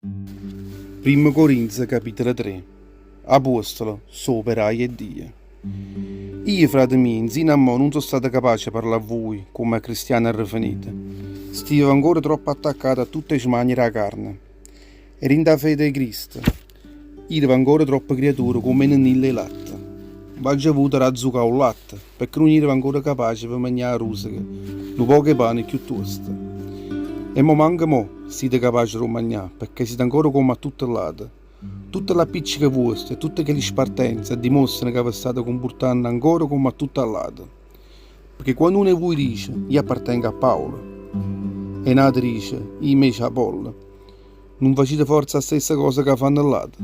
1 Corinzi capitolo 3. Apostolo, soperai e Dio. Io, frate miei, insieme a me non sono stato capace di parlare a voi come a cristiani arrefiniti. Stivo ancora troppo attaccato a tutte le smanie della carne. E in da fede di Cristo. Io ero ancora troppe creature come nelle latte. Vaggio avuto a zucchero o latte, perché non ero ancora capace di mangiare rosiche, lo poche pane più toste. E mo manca mo, siete capaci di mangiare, perché siete ancora come a tutte le latte. Tutte le appicciche vostre e tutte quelle spartenze dimostrano che vi state comportando ancora come a tutte le latte. Perché quando uno di voi dice, io appartengo a Paolo, e un altro dice, io invece a Apollo, non facete forza la stessa cosa che fanno latte.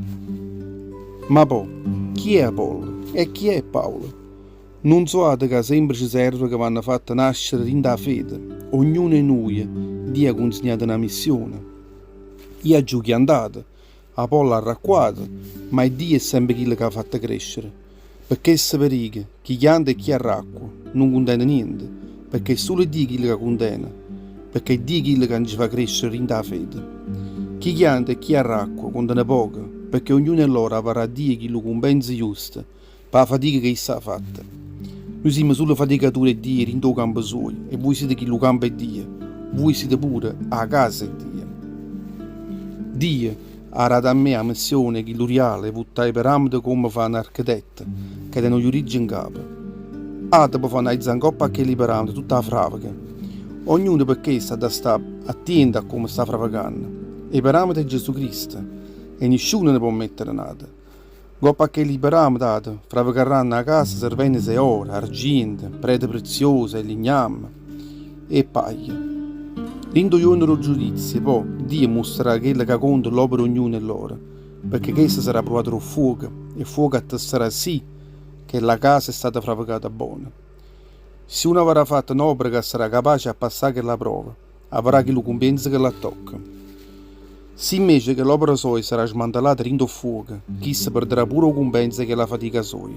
Ma poi, chi è Apollo? E chi è Paolo? Non sono che semplici servi che vanno fatte nascere in da fede. Ognuno di noi Dio ha consegnato una missione. Io a giù che è andato, Apollo ha racquato, ma è Dio è sempre quello che ha fatto crescere. Perché sapere che chi chianta e chi arracqua non contiene niente, perché è solo Dio quello che contiene, perché è Dio quello che ci fa crescere in da fede. Chi chianta e chi arracqua contiene poco, perché ognuno di loro avrà Dio che lo compensa giusto per la fatica che essa ha fatta. Noi siamo solo faticatori di Dio in tuo campo suo, e voi siete chi lo campo è Dio, voi siete pure a casa di Dio. Dio ha dato a me la missione che l'uriale vuole per come fa un architetto, che ha origine in capo. Dopo fa una zancoppa che li parametri tutta la fravaca. Ognuno perché sta da stare attento a come sta fravacando. E i parametri è Gesù Cristo, e nessuno ne può mettere nada. Goppa che li parametri fravacheranno a casa servendo se oro, argento, prete preziose, ligname e paglia. Lindo giorno del giudizio, poi Dio mostrerà quello che conta l'opera ognuno e loro, perché questo sarà provato con fuoco, e fuoco attesserà sì che la casa è stata fravacata buona. Se uno avrà fatto un'opera che sarà capace a passare quella prova, avrà chi lo compensa che la tocca. Se invece che l'opera sua sarà smantellata rindo fuoco, chi si perderà pure la compensa che la fatica sua.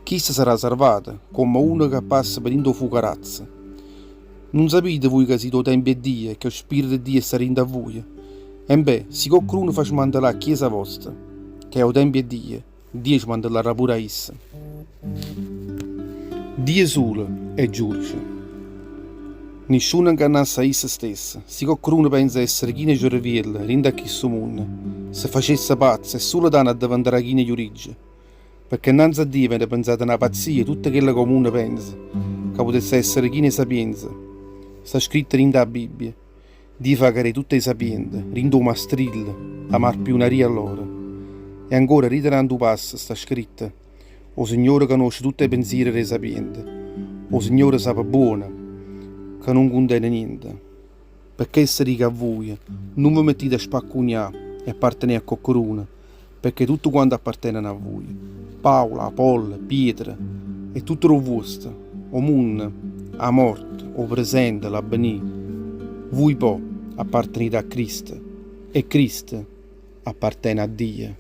Chi sarà salvato, come uno che passa per rindo fuoco razza. Non sapete voi che siete o tempo di Dio e che lo Spirito di Dio sta rindo a voi? E beh, se qualcuno fa smantellare la chiesa vostra, che è o tempo di Dio, Dio smantellerà pure a essa. Dio solo è giudice. Nessuno ingannassa a se stessa. Se qualcuno pensa essere chi ne cervello, rinda a chi su mondo, se facesse pazzo, è solo danno a diventare chi ne di origine. Perché innanzi a Dio viene pensata una pazzia, tutta quella che uno pensa, che potesse essere chi ne sapienza. Sta scritto rinda a Bibbia. Dio fa che tutte le sapienti, rinda un mastrillo, amar più una ria a loro. E ancora, ritirando passo, sta scritto: O Signore conosce tutte i pensieri dei sapienti. O Signore sa buono, che non contiene niente. Perché se dica a voi, non vi mettete a spaccugnare e appartenere a qualcuno, perché tutto quanto appartiene a voi. Paolo, Apollo, Pietro, e tutto lo vostro, o mondo, a morte, o presente, l'avvenire. Voi poi appartenete a Cristo, e Cristo appartiene a Dio.